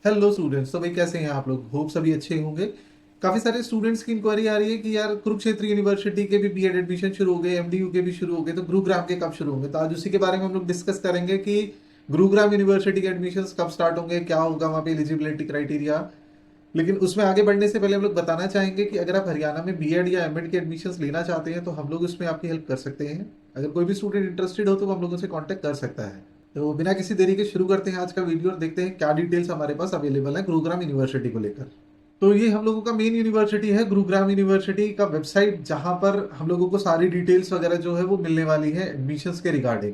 Hello students, तो भाई कैसे हैं आप लोग? होप सभी अच्छे होंगे। काफी सारे स्टूडेंट्स की इंक्वायरी आ रही है कि यार कुरुक्षेत्र यूनिवर्सिटी के भी बीएड एडमिशन शुरू हो गए, एमडीयू के भी शुरू हो गए, तो गुरुग्राम के कब शुरू होंगे? तो आज उसी के बारे में हम लोग डिस्कस करेंगे कि गुरुग्राम यूनिवर्सिटी के एडमिशन कब स्टार्ट होंगे, क्या होगा वहाँ पे एलिजिबिलिटी क्राइटेरिया। लेकिन उसमें आगे बढ़ने से पहले हम लोग बताना चाहेंगे कि अगर आप हरियाणा में बीएड या एमएड के एडमिशन्स लेना चाहते हैं तो हम लोग उसमें आपकी हेल्प कर सकते हैं। अगर कोई भी स्टूडेंट इंटरेस्टेड हो तो वो हम लोगों से कांटेक्ट कर सकता है। तो बिना किसी देरी के शुरू करते हैं आज का वीडियो और देखते हैं क्या डिटेल्स हमारे पास अवेलेबल है गुरुग्राम यूनिवर्सिटी को लेकर। तो ये हम लोगों का मेन यूनिवर्सिटी है, गुरुग्राम यूनिवर्सिटी का वेबसाइट, जहां पर हम लोगों को सारी डिटेल्स वगैरह जो है वो मिलने वाली है एडमिशन्स के रिगार्डिंग।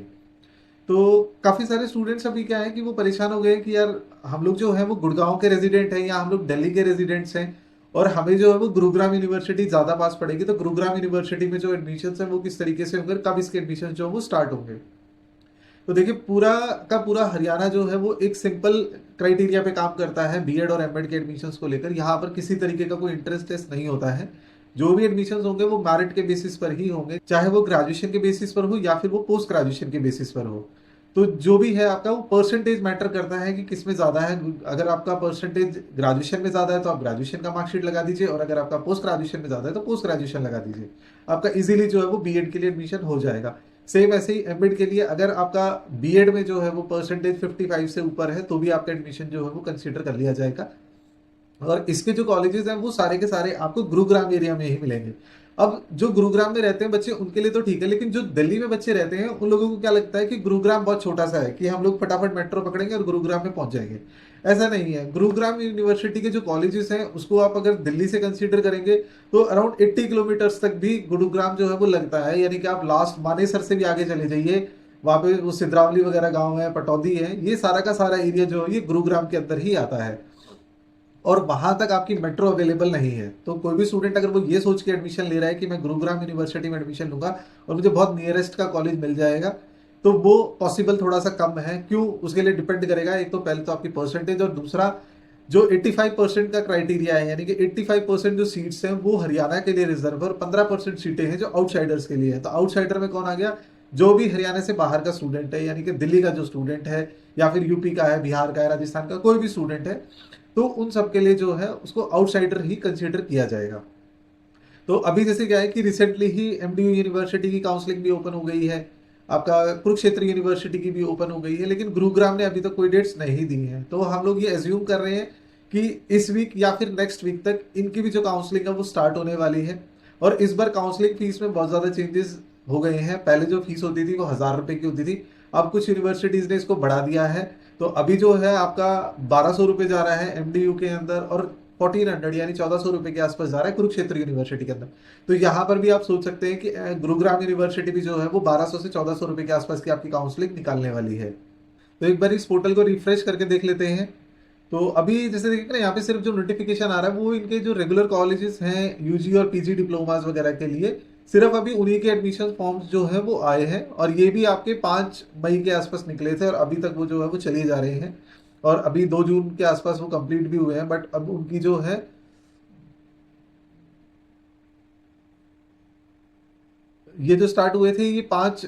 तो काफी सारे स्टूडेंट्स अभी क्या है कि वो परेशान हो गए कि यार हम लोग जो है वो गुड़गांव के रेजिडेंट हैं या हम लोग दिल्ली के रेजिडेंट्स हैं और हमें जो है वो गुरुग्राम यूनिवर्सिटी ज्यादा पास पड़ेगी, तो गुरुग्राम यूनिवर्सिटी में जो एडमिशन है वो किस तरीके से होंगे, कब इसके एडमिशन जो है वो स्टार्ट होंगे। तो देखिए, पूरा का पूरा हरियाणा जो है वो एक सिंपल क्राइटेरिया पे काम करता है बीएड और एमएड के एडमिशन्स को लेकर। यहाँ पर किसी तरीके का कोई इंट्रेंस टेस्ट नहीं होता है। जो भी एडमिशन्स होंगे वो मेरिट के बेसिस पर ही होंगे, चाहे वो ग्रेजुएशन के बेसिस पर हो या फिर वो पोस्ट ग्रेजुएशन के बेसिस पर हो। तो जो भी है आपका वो परसेंटेज मैटर करता है कि किसमें ज्यादा है। अगर आपका परसेंटेज ग्रेजुएशन में ज्यादा है तो आप ग्रेजुएशन का मार्कशीट लगा दीजिए, और अगर आपका पोस्ट ग्रेजुएशन में ज्यादा है तो पोस्ट ग्रेजुएशन लगा दीजिए। आपका इजीली जो है वो बीएड के लिए एडमिशन हो जाएगा। सेम ऐसे ही एमएड के लिए अगर आपका बीएड में जो है वो परसेंटेज 55 से ऊपर है तो भी आपका एडमिशन जो है वो कंसीडर कर लिया जाएगा। और इसके जो कॉलेजेस हैं वो सारे के सारे आपको गुरुग्राम एरिया में ही मिलेंगे। अब जो गुरुग्राम में रहते हैं बच्चे उनके लिए तो ठीक है, लेकिन जो दिल्ली में बच्चे रहते हैं उन लोगों को क्या लगता है कि गुरुग्राम बहुत छोटा सा है कि हम लोग फटाफट मेट्रो पकड़ेंगे और गुरुग्राम में पहुंच जाएंगे। ऐसा नहीं है। गुरुग्राम यूनिवर्सिटी के जो कॉलेजेस हैं उसको आप अगर दिल्ली से कंसीडर करेंगे तो अराउंड 80 किलोमीटर्स तक भी गुरुग्राम जो है वो लगता है। यानी कि आप लास्ट मानेसर से भी आगे चले जाइए, वहां पे वो सिद्रावली वगैरह गांव है, पटौदी है, ये सारा का सारा एरिया जो है ये गुरुग्राम के अंदर ही आता है। और वहां तक आपकी मेट्रो अवेलेबल नहीं है। तो कोई भी स्टूडेंट अगर वो ये सोच के एडमिशन ले रहा है कि मैं गुरुग्राम यूनिवर्सिटी में एडमिशन लूंगा और मुझे बहुत नियरेस्ट का कॉलेज मिल जाएगा, तो वो पॉसिबल थोड़ा सा कम है। क्यों? उसके लिए डिपेंड करेगा, एक तो पहले तो आपकी परसेंटेज, और दूसरा जो 85% का क्राइटेरिया है, यानी कि 85% जो सीट्स हैं वो हरियाणा के लिए रिजर्व है और 15% सीटें हैं जो आउटसाइडर्स के लिए है। तो आउटसाइडर में कौन आ गया? जो भी हरियाणा से बाहर का स्टूडेंट है, यानी कि दिल्ली का जो स्टूडेंट है या फिर यूपी का है, बिहार का है, राजस्थान का कोई भी स्टूडेंट है, तो उन सब के लिए जो है उसको आउटसाइडर ही कंसीडर किया जाएगा। तो अभी जैसे क्या है कि रिसेंटली ही एमडीयू यूनिवर्सिटी की काउंसलिंग भी ओपन हो गई है, आपका कुरुक्षेत्र यूनिवर्सिटी की भी ओपन हो गई है, लेकिन गुरुग्राम ने अभी तक कोई डेट्स नहीं दी हैं। तो हम लोग ये एज्यूम कर रहे हैं कि इस वीक या फिर नेक्स्ट वीक तक इनकी भी जो काउंसलिंग है वो स्टार्ट होने वाली है। और इस बार काउंसलिंग फीस में बहुत ज्यादा चेंजेस हो गए हैं। पहले जो फीस होती थी वो 1,000 रुपए की होती थी, अब कुछ यूनिवर्सिटीज ने इसको बढ़ा दिया है। तो अभी जो है आपका 1,200 रुपए जा रहा है एमडीयू के अंदर, और 1400 यानी 1,400 रुपए के आसपास जा रहा है कुरुक्षेत्र यूनिवर्सिटी के अंदर। तो यहाँ पर भी आप सोच सकते हैं कि गुरुग्राम यूनिवर्सिटी भी जो है वो 1,200 से 1,400 रुपए के आसपास की आपकी काउंसलिंग निकालने वाली है। तो एक बार इस पोर्टल को रिफ्रेश करके देख लेते हैं। तो अभी जैसे देखिए ना, यहाँ पे सिर्फ जो नोटिफिकेशन आ रहा है वो इनके जो रेगुलर कॉलेजेस हैं यूजी और पीजी डिप्लोमास वगैरह के लिए, सिर्फ अभी उन्हीं के एडमिशन फॉर्म्स जो है वो आए हैं, और ये भी आपके 5 मई के आसपास निकले थे और अभी तक वो जो है वो चले जा रहे हैं। और अभी 2 जून के आसपास वो कंप्लीट भी हुए हैं, बट अब उनकी जो है ये जो स्टार्ट हुए थे ये 5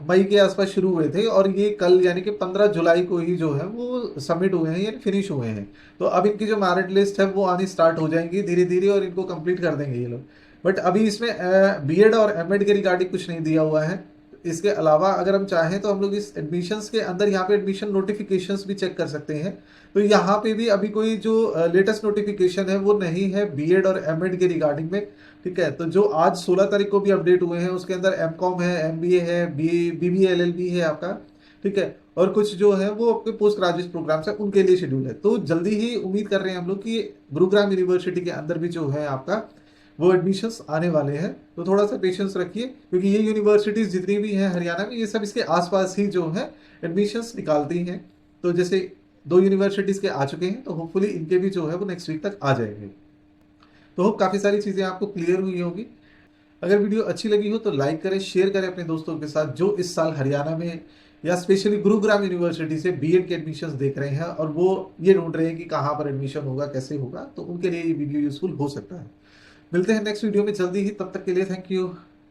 मई के आसपास शुरू हुए थे, और ये कल यानी कि 15 जुलाई को ही जो है वो सबमिट हुए हैं, यानी फिनिश हुए हैं। तो अब इनकी जो मेरिट लिस्ट है वो आनी स्टार्ट हो जाएंगी धीरे धीरे और इनको कंप्लीट कर देंगे ये लोग। बट अभी इसमें बीएड और एमएड के रिगार्डिंग कुछ नहीं दिया हुआ है। इसके अलावा अगर हम चाहें तो हम लोग इस एडमिशन्स के अंदर यहाँ पे एडमिशन नोटिफिकेशंस भी चेक कर सकते हैं। तो यहाँ पे भी अभी कोई जो लेटेस्ट नोटिफिकेशन है वो नहीं है बीएड और एमएड के रिगार्डिंग में। ठीक है, तो जो आज 16 तारीख को भी अपडेट हुए हैं उसके अंदर एमकॉम है, एमबीए है, बीबीए एलएलबी है आपका। ठीक है, और कुछ जो है वो आपके पोस्ट ग्रेजुएट प्रोग्राम्स है उनके लिए शेड्यूल है। तो जल्दी ही उम्मीद कर रहे हैं हम लोग कि गुरुग्राम यूनिवर्सिटी के अंदर भी जो है आपका वो एडमिशन्स आने वाले हैं। तो थोड़ा सा पेशेंस रखिए, क्योंकि ये यूनिवर्सिटीज जितनी भी हैं हरियाणा में ये सब इसके आसपास ही जो है एडमिशन्स निकालती हैं। तो जैसे 2 यूनिवर्सिटीज के आ चुके हैं तो होपफुली इनके भी जो है वो नेक्स्ट वीक तक आ जाएंगे। तो होप काफी सारी चीजें आपको क्लियर हुई होगी। अगर वीडियो अच्छी लगी हो तो लाइक करें, शेयर करें अपने दोस्तों के साथ जो इस साल हरियाणा में या स्पेशली गुरुग्राम यूनिवर्सिटी से बीएड के एडमिशन्स देख रहे हैं और वो ये ढूंढ रहे हैं कि कहाँ पर एडमिशन होगा, कैसे होगा, तो उनके लिए ये वीडियो यूजफुल हो सकता है। मिलते हैं नेक्स्ट वीडियो में जल्दी ही, तब तक के लिए थैंक यू।